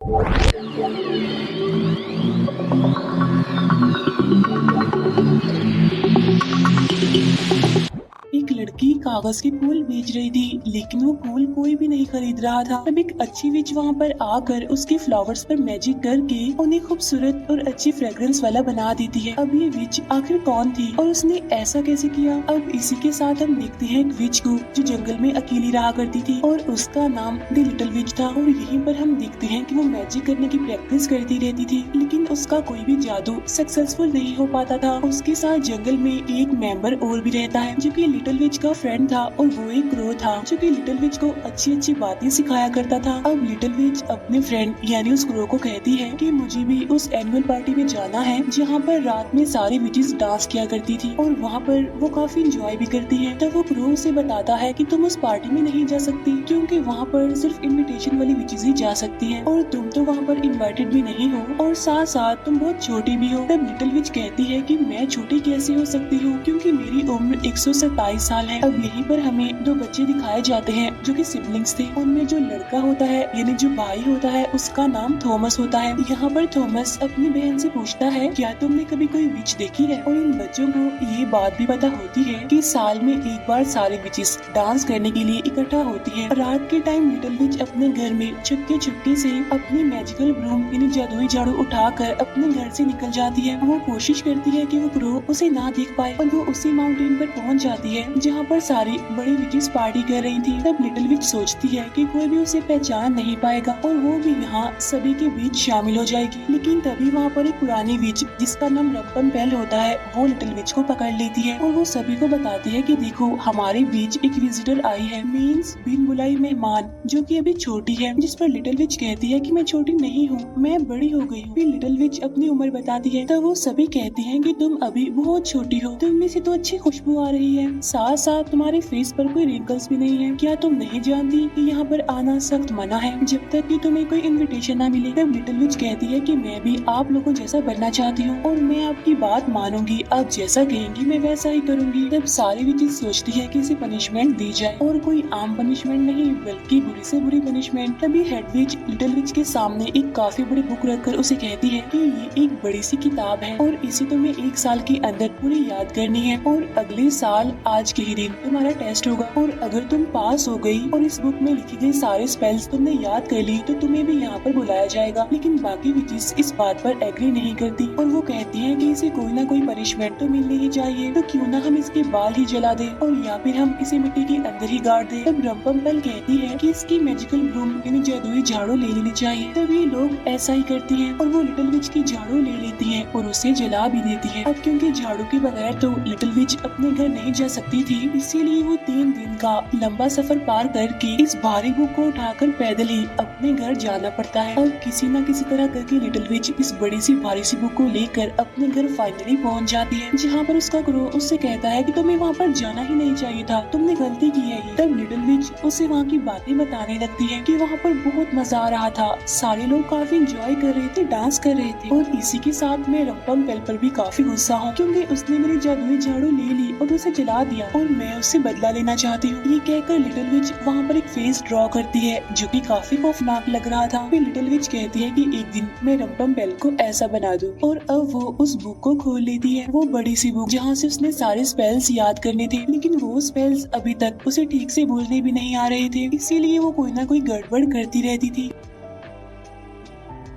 एक लड़की कागज के फूल बेच रही थी, लेकिन वो फूल कोई भी नहीं खरीद रहा था। तब एक अच्छी विच वहाँ पर आकर उसके फ्लावर्स पर मैजिक करके उन्हें खूबसूरत और अच्छी फ्रेग्रेंस वाला बना देती है। अब ये विच आखिर कौन थी और उसने ऐसा कैसे किया? अब इसी के साथ हम देखते हैं एक विच को जो जंगल में अकेली रहा करती थी और उसका नाम द लिटिल विच था। और यहीं पर हम देखते हैं कि वो मैजिक करने की प्रैक्टिस करती रहती थी, लेकिन उसका कोई भी जादू सक्सेसफुल नहीं हो पाता था। उसके साथ जंगल में एक मेंबर और भी रहता है जो कि लिटिल विच का फ्रेंड था, और वो एक क्रो था जो कि लिटिल विच को अच्छी अच्छी बातें सिखाया करता था। अब लिटिल विच अपने फ्रेंड यानी उस क्रो को कहती है कि मुझे भी उस एनुअल पार्टी में जाना है जहाँ पर रात में सारी विचेस डांस किया करती थी और वहाँ पर वो काफी इंजॉय भी करती है। तब वो क्रो से बताता है कि तुम उस पार्टी में नहीं जा सकती क्योंकि वहाँ पर सिर्फ इनविटेशन वाली विचेस ही जा सकती है और तुम तो वहाँ पर इनवाइटेड भी नहीं हो और साथ साथ तुम बहुत छोटी भी हो। तब लिटिल विच कहती है कि मैं छोटी कैसे हो सकती हूँ क्योंकि मेरी उम्र 127 साल है। अब यहीं पर हमें दो बच्चे दिखाए जाते हैं जो कि सिबलिंग्स थे। उनमें जो लड़का होता है यानी जो भाई होता है उसका नाम थॉमस होता है। यहाँ पर थॉमस अपनी बहन से पूछता है क्या तुमने कभी कोई विच देखी है? और इन बच्चों को ये बात भी पता होती है कि साल में एक बार सारी विचेस डांस करने के लिए इकट्ठा होती है। रात के टाइम लिटिल विच अपने घर में चुपके चुपके से अपनी मैजिकल ब्रूम यानी जादुई झाड़ू उठाकर अपने घर से निकल जाती है। वो कोशिश करती है कि वो क्रो उसे ना देख पाए और वो उसी माउंटेन पर पहुंच जाती है जहाँ पर सारी बड़ी विचेस पार्टी कर रही थी। तब लिटिल विच सोचती है कि कोई भी उसे पहचान नहीं पाएगा और वो भी यहाँ सभी के बीच शामिल हो जाएगी। लेकिन तभी वहाँ पर एक पुरानी विच जिसका नाम रंपनपेल होता है वो लिटिल विच को पकड़ लेती है और वो सभी को बताती है कि देखो हमारे बीच एक विजिटर आई है, मीन्स बिन बुलाई मेहमान, जो कि अभी छोटी है। जिस पर लिटिल विच कहती है कि मैं छोटी नहीं हूँ, मैं बड़ी हो गई हूँ। फिर लिटिल विच अपनी उम्र बताती है तो वो सभी कहती हैं कि तुम अभी बहुत छोटी हो, तुम में से तो अच्छी खुशबू आ रही है, साथ साथ तुम्हारे फेस पर कोई रिंकल्स भी नहीं है। क्या तुम नहीं जानती कि यहाँ पर आना सख्त मना है जब तक कि तुम्हें कोई इनविटेशन ना मिले? तब लिटिल विच कहती है कि मैं भी आप लोगों जैसा बनना चाहती हूँ और मैं आपकी बात मानूंगी, आप जैसा कहेंगी मैं वैसा ही करूंगी। तब सारी विचेस सोचती है कि इसे पनिशमेंट दी जाए और कोई आम पनिशमेंट नहीं बल्कि बुरी से बुरी पनिशमेंट। तभी हेड विच लिटिल विच के सामने एक काफी बड़ी बुक रखकर उसे कहती है कि ये एक बड़ी सी किताब है और इसे तुम्हें 1 साल के अंदर पूरी याद करनी है और अगले साल आज के ही दिन तुम्हारा टेस्ट होगा और अगर तुम पास हो गई और इस बुक में लिखी गई सारे स्पेल्स तुमने याद कर ली तो तुम्हें भी यहाँ पर बुलाया जाएगा। लेकिन बाकी विचेस इस बात पर एग्री नहीं करती और वो कहती हैं कि इसे कोई ना कोई पनिशमेंट तो मिलनी ही चाहिए, तो क्यों ना हम इसके बाल ही जला दे और या फिर हम इसे मिट्टी के अंदर ही गाड़ दे। तब रंपनपेल कहती है कि इसकी मैजिकल ब्रूम यानी जादुई झाड़ू ले लेनी चाहिए। तब ये लोग ऐसा ही करती हैं और वो लिटिल विच की झाड़ू ले लेती हैं और उसे जला भी देती है। अब क्योंकि झाड़ू के बगैर तो लिटिल विच अपने घर नहीं जा सकती थी, इसीलिए वो 3 दिन का लंबा सफर पार करके इस भारी बुक को उठाकर पैदल ही अपने घर जाना पड़ता है। और किसी न किसी तरह करके लिटिल विच इस बड़ी सी भारी सी बुक को लेकर अपने घर फाइनली पहुंच जाती है, जहां पर उसका क्रो उससे कहता है कि तुम्हें वहां पर जाना ही नहीं चाहिए था, तुमने गलती की है। तब लिटिल विच उसे वहां की बातें बताने लगती है कि वहां पर बहुत मजा आ रहा था, सारे लोग काफी एंजॉय कर रहे थे, डांस कर रहे थे और इसी के साथ मैं रंपनपेल पर भी काफी गुस्सा हूँ क्योंकि उसने मेरी जादुई झाड़ू ले ली और उसे जला दिया और मैं उससे बदला लेना चाहती हूँ। ये कहकर लिटिल विच वहाँ पर एक फेस ड्रॉ करती है जो कि काफी खौफनाक लग रहा था। फिर लिटिल विच कहती है कि एक दिन मैं रंपनपेल को ऐसा बना दूं और अब वो उस बुक को खोल लेती है, वो बड़ी सी बुक जहाँ से उसने सारे स्पेल्स याद करने थे, लेकिन वो स्पेल्स अभी तक उसे ठीक से बोलने भी नहीं आ रहे थे, इसीलिए वो कोई ना कोई गड़बड़ करती रहती थी।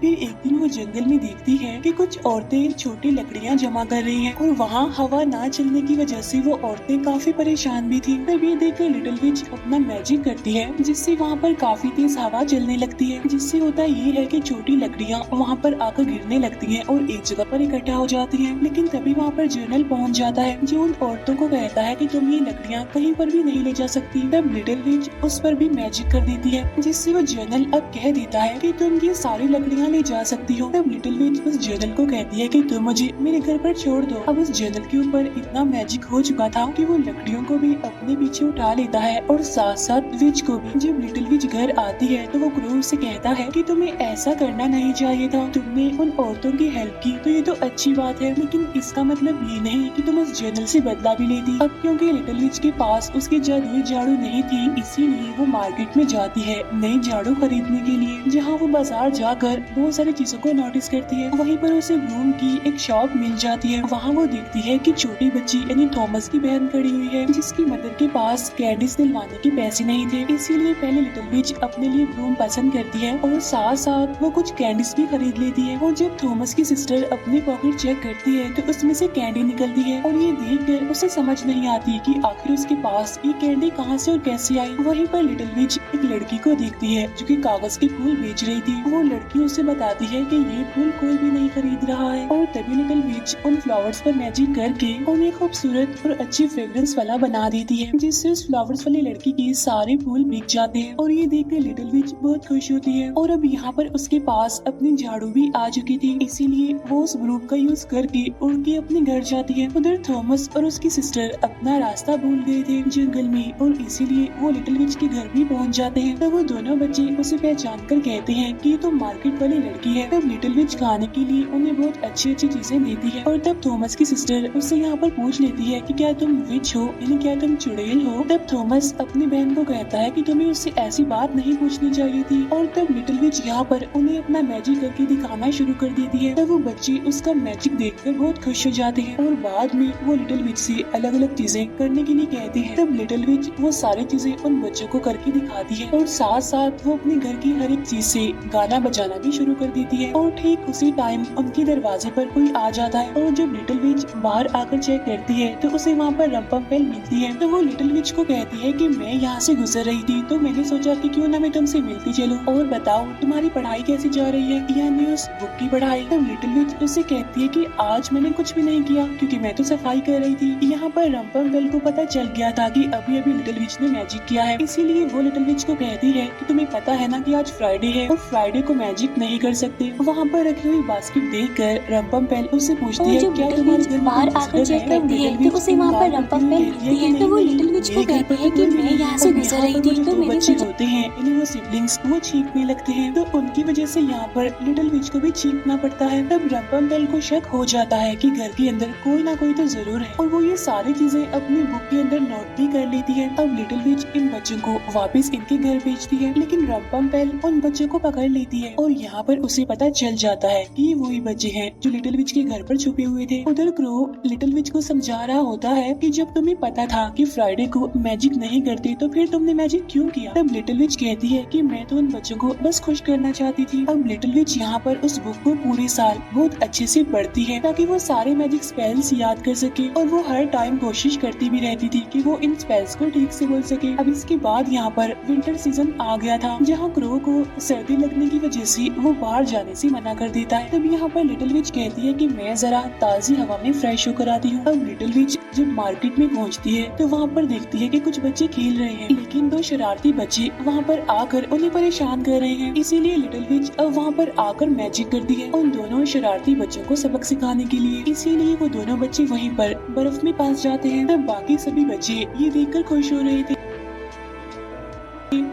फिर एक दिन वो जंगल में देखती है कि कुछ औरतें छोटी लकड़ियां जमा कर रही हैं और वहाँ हवा ना चलने की वजह से वो औरतें काफी परेशान भी थी। तब ये देखकर लिटिल विच अपना मैजिक करती है जिससे वहाँ पर काफी तेज हवा चलने लगती है, जिससे होता ये है कि छोटी लकड़ियाँ वहाँ पर आकर गिरने लगती हैं और एक जगह पर इकट्ठा हो जाती हैं। लेकिन तभी वहाँ पर जर्नल पहुँच जाता है जो उन औरतों को कहता है कि तुम ये लकड़ियाँ कहीं पर भी नहीं ले जा सकती। तब लिटिल विच उस पर भी मैजिक कर देती है जिससे वो जर्नल अब कह देता है कि तुम ये सारी लकड़ियाँ ले जा सकती हूँ। तब लिटिल विच उस जर्नल को कहती है कि तुम मुझे मेरे घर पर छोड़ दो। अब उस जर्नल के ऊपर इतना मैजिक हो चुका था कि वो लकड़ियों को भी अपने पीछे उठा लेता है और साथ साथ विच को भी। जब लिटिल विच घर आती है तो वो क्रो से कहता है कि तुम्हें ऐसा करना नहीं चाहिए था, तुमने उन औरतों की हेल्प की तो ये तो अच्छी बात है, लेकिन इसका मतलब ये नहीं कि तुम उस जर्नल से बदला भी लेती। अब क्योंकि लिटिल विच के पास उसकी जादुई झाड़ू नहीं थी, इसीलिए वो मार्केट में जाती है नई झाड़ू खरीदने के लिए। जहाँ वो बाजार जाकर बहुत सारी चीजों को नोटिस करती है, वहीं पर उसे ब्रूम की एक शॉप मिल जाती है। वहाँ वो देखती है कि छोटी बच्ची यानी थॉमस की बहन खड़ी हुई है, जिसकी मदर के पास कैंडीज दिलवाने के पैसे नहीं थे। इसीलिए पहले लिटिल विच अपने लिए ब्रूम पसंद करती है और साथ साथ वो कुछ कैंडीज भी खरीद लेती है। और जब थॉमस की सिस्टर अपनी पॉकेट चेक करती है तो उसमें से कैंडी निकलती है और ये देखकर उसे समझ नहीं आती कि आखिर उसके पास ये कैंडी कहाँ से और कैसे आई। वहीं पर लिटिल विच एक लड़की को देखती है जो कि कागज के फूल बेच रही थी। वो लड़की उसे बताती है कि ये फूल कोई भी नहीं खरीद रहा है और तभी लिटिल विच उन फ्लावर्स पर मैजिक करके उन्हें खूबसूरत और अच्छी फ्रेग्रेंस वाला बना देती है, जिससे उस फ्लावर्स वाली लड़की के सारे फूल बिक जाते हैं। और ये देखकर लिटिल विच बहुत खुश होती है और अब यहाँ पर उसके पास अपनी झाड़ू भी आ चुकी थी, इसीलिए वो उस ब्रूम का यूज करके उड़ के अपने घर जाती है। उधर थॉमस और उसकी सिस्टर अपना रास्ता भूल गए थे जंगल में और इसीलिए वो लिटिल विच के घर भी पहुँच जाते हैं। तब वो दोनों बच्चे उसे पहचान कर कहते हैं कि ये तो मार्केट वाली लड़की है। तब लिटिल विच खाने के लिए उन्हें बहुत अच्छी अच्छी चीजें देती है और तब थॉमस की सिस्टर उससे यहाँ पर पूछ लेती है कि क्या तुम विच हो, यानी क्या तुम चुड़ैल हो। तब थॉमस अपनी बहन को कहता है कि तुम्हें उससे ऐसी बात नहीं पूछनी चाहिए थी और तब लिटिल विच यहाँ पर उन्हें अपना मैजिक करके दिखाना शुरू कर देती है। तब वो बच्चे उसका मैजिक देखकर बहुत खुश हो जाते हैं और बाद में वो लिटिल विच से अलग अलग चीजें करने के लिए कहते हैं। तब लिटिल विच वो सारी चीजें उन बच्चों को करके दिखाती है और साथ साथ वो अपने घर की हर एक चीज से गाना बजाना भी शुरू कर देती है। और ठीक उसी टाइम उनके दरवाजे पर कोई आ जाता है और जब लिटिल विच बाहर आकर चेक करती है तो उसे वहाँ पर रंपम्पेल मिलती है। तो वो लिटिल विच को कहती है कि मैं यहाँ से गुजर रही थी तो मैंने सोचा कि क्यों ना मैं तुमसे मिलती चलूं और बताओ तुम्हारी पढ़ाई कैसी जा रही है, यानी उस बुक की पढ़ाई। तब लिटिल विच उससे कहती है कि आज मैंने कुछ भी नहीं किया क्योंकि मैं तो सफाई कर रही थी। यहाँ पर रंपम्पेल को पता चल गया था कि अभी अभी लिटिल विच ने मैजिक किया है, इसीलिए वो लिटिल विच को कहती है कि तुम्हें पता है ना कि आज फ्राइडे है और फ्राइडे को मैजिक नहीं कर सकते। वहाँ पर रखी हुई बास्केट देखकर रंपम्पेल उससे पूछती है क्या तुम्हारे घर बाहर आकर चेक करती है तो उसे वहाँ पर रंपम्पेल मिलती है। तो वो लिटिल विच को कहती है कि मैं यहाँ से गुजर रही थी तो मेरे बच्चे होते हैं यानी वो सिबलिंग्स वो चीखने लगते हैं तो उनकी वजह से यहाँ पर लिटिल विच को भी चीखना पड़ता है। तब रंपम्पेल को शक हो जाता है कि घर के अंदर कोई ना कोई तो जरूर है और वो ये सारी चीजें अपनी बुक के अंदर नोट भी कर लेती है। अब लिटिल विच इन बच्चों को वापस इनके घर भेजती है, लेकिन रंपम्पेल उन बच्चों को पकड़ लेती है और यहाँ पर उसे पता चल जाता है कि ये वही बच्चे हैं जो लिटिल विच के घर पर छुपे हुए थे। उधर क्रो लिटिल विच को समझा रहा होता है कि जब तुम्हें पता था कि फ्राइडे को मैजिक नहीं करते तो फिर तुमने मैजिक क्यों किया। तब लिटिल विच कहती है कि मैं तो उन बच्चों को बस खुश करना चाहती थी। अब लिटिल विच यहाँ पर उस बुक को पूरे साल बहुत अच्छे से पढ़ती है ताकि वो सारे मैजिक स्पेल्स याद कर सके और वो हर टाइम कोशिश करती भी रहती थी कि वो इन स्पेल्स को ठीक से बोल सके। अब इसके बाद यहाँ पर विंटर सीजन आ गया था जहाँ क्रो को सर्दी लगने की वजह से वो बाहर जाने से मना कर देता है। तब यहाँ पर लिटिल विच कहती है कि मैं जरा ताजी हवा में फ्रेश होकर आती हूँ। अब लिटिल विच जब मार्केट में पहुँचती है तो वहाँ पर देखती है कि कुछ बच्चे खेल रहे हैं, लेकिन दो शरारती बच्चे वहाँ पर आकर उन्हें परेशान कर रहे हैं। इसीलिए लिटिल विच अब वहाँ पर आकर मैजिक करती है उन दोनों शरारती बच्चों को सबक सिखाने के लिए। इसीलिए वो दोनों बच्चे वहीं पर बर्फ में फंस जाते हैं। तब बाकी सभी बच्चे ये देखकर खुश हो रहे थे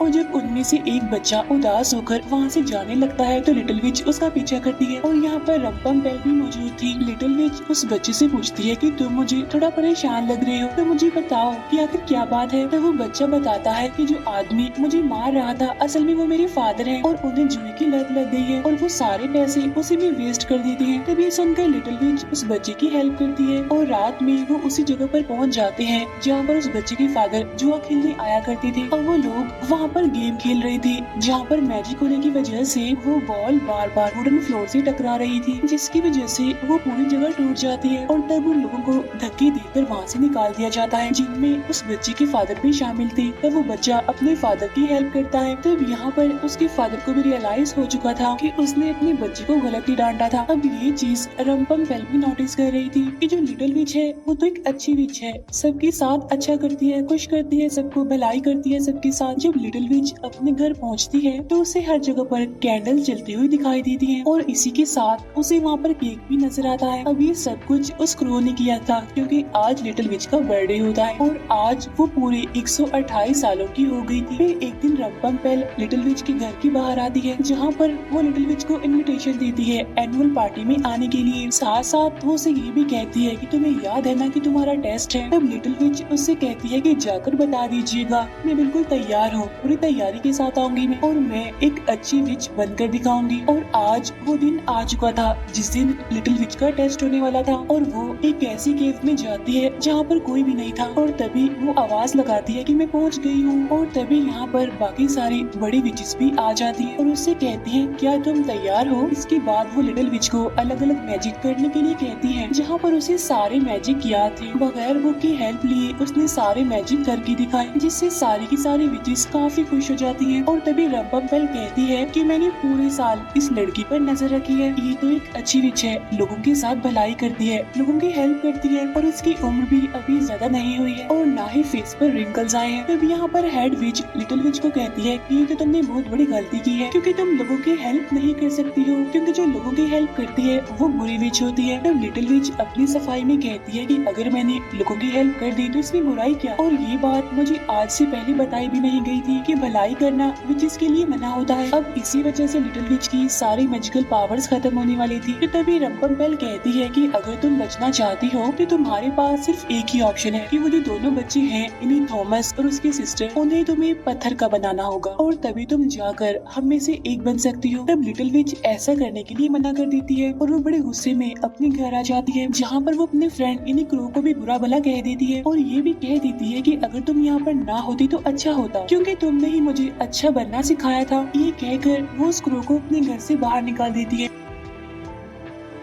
और जब उनमें से एक बच्चा उदास होकर वहाँ से जाने लगता है तो लिटिल विच उसका पीछा करती है और यहाँ पर रंपम्पेल भी मौजूद थी। लिटिल विच उस बच्चे से पूछती है कि तुम मुझे थोड़ा परेशान लग रहे हो तो मुझे बताओ कि आखिर क्या बात है। तो वो बच्चा बताता है कि जो आदमी मुझे मार रहा था असल में वो मेरे फादर है और उन्हें जुए की लत लग गई है और वो सारे पैसे उसी में वेस्ट कर देते हैं। तभी सुनकर लिटिल विच उस बच्चे की हेल्प करती है और रात में वो उसी जगह पर पहुँच जाते हैं जहाँ पर उस बच्चे के फादर जुआ खेलने आया करते थे और वो लोग वहाँ पर गेम खेल रही थी जहाँ पर मैजिक होने की वजह से वो बॉल बार बार वुडन फ्लोर से टकरा रही थी, जिसकी वजह से वो पूरी जगह टूट जाती है और तब उन लोगों को धक्के देकर वहाँ से निकाल दिया जाता है जिनमें उस बच्चे के फादर भी शामिल थे। तब वो बच्चा अपने फादर की हेल्प करता है। तब यहाँ पर उसके फादर को भी रियलाइज हो चुका था कि उसने अपने बच्चे को गलत ही डांटा था। अब ये चीज रंपम्पेल भी नोटिस कर रही थी कि जो लिटिल विच है वो तो एक अच्छी विच है, सबके साथ अच्छा करती है, खुश करती है, सबको भलाई करती है सबके साथ। जब लिटिल विच अपने घर पहुंचती है तो उसे हर जगह पर कैंडल जलती हुई दिखाई देती है और इसी के साथ उसे वहाँ पर केक भी नजर आता है। अब ये सब कुछ उस क्रो ने किया था क्योंकि आज लिटिल विच का बर्थडे होता है और आज वो पूरे 128 सालों की हो गई थी। फिर एक दिन रंपम्पेल लिटिल विच के घर के बाहर आती है जहाँ पर वो लिटिल विच को इनविटेशन देती है एनुअल पार्टी में आने के लिए। साथ साथ वो उसे ये भी कहती है कि तुम्हें याद है ना कि तुम्हारा टेस्ट है। तब लिटिल विच उससे कहती है कि जाकर बता दीजिएगा, मैं बिल्कुल तैयार हूँ, पूरी तैयारी के साथ आऊंगी मैं और मैं एक अच्छी विच बनकर दिखाऊंगी। और आज वो दिन आ चुका था जिस दिन लिटिल विच का टेस्ट होने वाला था और वो एक ऐसी केव में जाती है जहाँ पर कोई भी नहीं था और तभी वो आवाज लगाती है कि मैं पहुँच गई हूँ। और तभी यहाँ पर बाकी सारी बड़ी विचेस भी आ जाती है और उससे कहती है क्या तुम तैयार हो। इसके बाद वो लिटिल विच को अलग अलग मैजिक करने के लिए कहती है जहाँ पर उसे सारे मैजिक याद थे। बगैर बुक की हेल्प लिए उसने सारे मैजिक करके दिखाए जिससे सारी की सारी विचेस काफी खुश हो जाती हैं। और तभी रंपम्पेल कहती है कि मैंने पूरे साल इस लड़की पर नजर रखी है, ये तो एक अच्छी विच है, लोगों के साथ भलाई करती है, लोगों की हेल्प करती है और इसकी उम्र भी अभी ज्यादा नहीं हुई है और ना ही फेस पर रिंकल्स आए हैं। तब यहाँ पर हेड विच लिटिल विच को कहती है कि ये तो तुमने बहुत बड़ी गलती की है क्योंकि तुम लोगों की हेल्प नहीं कर सकती हो, क्योंकि जो लोगों की हेल्प करती है वो बुरी विच होती है। तब लिटिल विच अपनी सफाई में कहती है कि अगर मैंने लोगों की हेल्प कर दी तो इसमें बुराई क्या। और ये बात मुझे आज से पहले बताई भी नहीं गई थी कि भलाई करना विचेस के लिए मना होता है। अब इसी वजह से लिटिल विच की सारी मैजिकल पावर्स खत्म होने वाली थी। तो तभी रंपम्पेल कहती है कि अगर तुम बचना चाहती हो तो तुम्हारे पास सिर्फ एक ही ऑप्शन है कि वो जो दोनों बच्चे हैं इन्हीं थॉमस और उसकी सिस्टर, उन्हें तुम्हें पत्थर का बनाना होगा और तभी तुम जाकर हम में से एक बन सकती हो। तब लिटिल विच ऐसा करने के लिए मना कर देती है और वो बड़े गुस्से में अपने घर आ जाती है जहाँ पर वो अपने फ्रेंड इन्हीं क्रो को भी बुरा भला कह देती है और ये भी कह देती है कि अगर तुम यहाँ पर ना होती तो अच्छा होता क्योंकि तुमने ही मुझे अच्छा बनना सिखाया था। ये कहकर वो उस क्रो को अपने घर से बाहर निकाल देती है।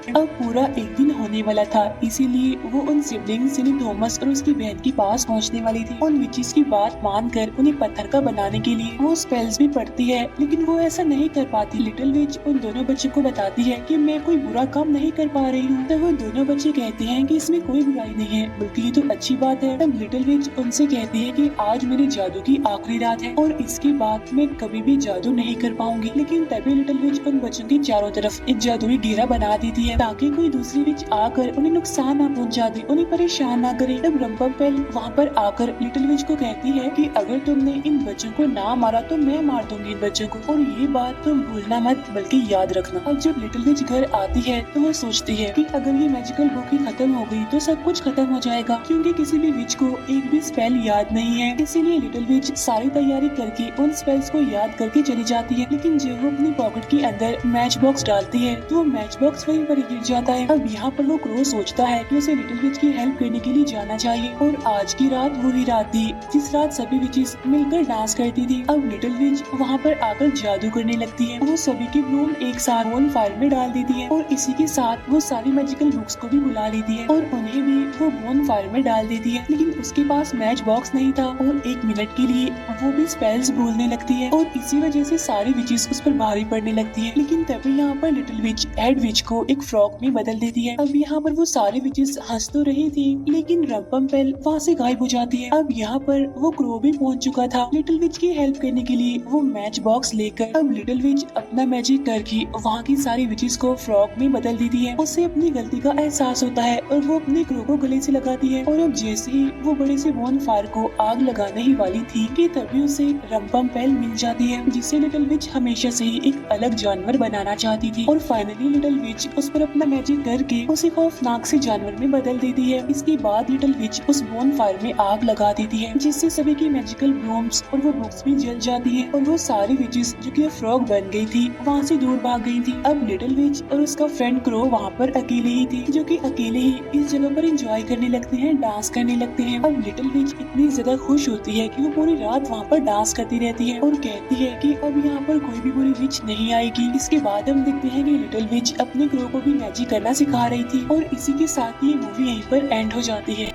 अब पूरा एक दिन होने वाला था इसीलिए वो उन सिबलिंग्स यानी थॉमस और उसकी बहन के पास पहुंचने वाली थी। उन विचेस की बात मानकर उन्हें पत्थर का बनाने के लिए वो स्पेल्स भी पढ़ती है लेकिन वो ऐसा नहीं कर पाती। लिटिल विच उन दोनों बच्चों को बताती है कि मैं कोई बुरा काम नहीं कर पा रही हूँ। तब वो दोनों बच्चे कहते हैं कि इसमें कोई बुराई नहीं है बल्कि ये तो अच्छी बात है। तब लिटिल विच उनसे कहती है कि आज मेरे जादू की आखिरी रात है और इसके बाद मैं कभी भी जादू नहीं कर पाऊंगी। लेकिन तभी लिटिल विच उन बच्चों के चारों तरफ एक जादुई घेरा बना देती है ताकि कोई दूसरी विच आकर उन्हें नुकसान ना पहुंचा दे, उन्हें परेशान ना करे। तब रंपम्पेल वहाँ पर आकर लिटिल विच को कहती है कि अगर तुमने इन बच्चों को ना मारा तो मैं मार दूंगी इन बच्चों को और ये बात तुम भूलना मत बल्कि याद रखना। अब जब लिटिल विच घर आती है तो वो सोचती है कि अगर ये मैजिकल बुक ही खत्म हो गई तो सब कुछ खत्म हो जाएगा क्योंकि किसी भी विच को एक भी स्पेल याद नहीं है। इसीलिए लिटिल विच सारी तैयारी करके उन स्पेल्स को याद करके चली जाती है। लेकिन जब वो अपनी पॉकेट के अंदर मैच बॉक्स डालती है तो वो मैच बॉक्स वहीं पर गिर जाता है। अब यहाँ पर वो क्रो सोचता है कि उसे लिटिल विच की हेल्प करने के लिए जाना चाहिए और आज की रात वही रात थी जिस रात सभी विचेस मिलकर डांस करती थी। अब लिटिल विच वहाँ पर आकर जादू करने लगती है। वो सभी की ब्लूम एक साथ बोन फायर में डाल देती है और इसी के साथ वो सारी मैजिकल बुक्स को भी बुला लेती है और उन्हें भी वो बोन फायर में डाल देती है। लेकिन उसके पास मैच बॉक्स नहीं था और एक मिनट के लिए वो भी स्पेल्स बोलने लगती है और इसी वजह से सारी विचेस उस पर भारी पड़ने लगती है। लेकिन तभी यहाँ पर लिटिल विच हेड विच को एक फ्रॉक में बदल देती है। अब यहाँ पर वो सारी विचेस हंस तो रही थी लेकिन रंपम्पेल वहाँ से गायब हो जाती है। अब यहाँ पर वो क्रो भी पहुँच चुका था लिटिल विच की हेल्प करने के लिए वो मैच बॉक्स लेकर। अब लिटिल विच अपना मैजिक करके वहाँ की सारी विचेस को फ्रॉक में बदल देती है। उसे अपनी गलती का एहसास होता है और वो अपने क्रो को गले से लगाती है और अब जैसे ही वो बड़े से बोन फायर को आग लगाने ही वाली थी कि तभी उसे रंपम्पेल मिल जाती है जिसे लिटिल विच हमेशा से ही एक अलग जानवर बनाना चाहती थी। और फाइनली लिटिल विच उस पर अपना मैजिक करके उसे खौफनाक से जानवर में बदल देती है। इसके बाद लिटिल विच उस बोन फायर में आग लगा देती है जिससे सभी की मैजिकल ब्लूम्स और वो बुक्स भी जल जाती है और वो सारी विचेस जो कि फ्रॉग बन गई थी वहाँ से दूर भाग गई थी। अब लिटिल विच और उसका फ्रेंड क्रो वहाँ पर अकेले ही थे जो कि अकेले ही इस जगह पर एंजॉय करने लगते हैं, डांस करने लगते हैं। अब लिटिल विच इतनी ज्यादा खुश होती है कि वो पूरी रात वहाँ पर डांस करती रहती है और कहती है कि अब यहाँ पर कोई भी बुरी विच नहीं आएगी। इसके बाद हम देखते हैं कि लिटिल विच अपने क्रो को भी मैजिक करना सिखा रही थी और इसी के साथ ये मूवी यहीं पर एंड हो जाती है।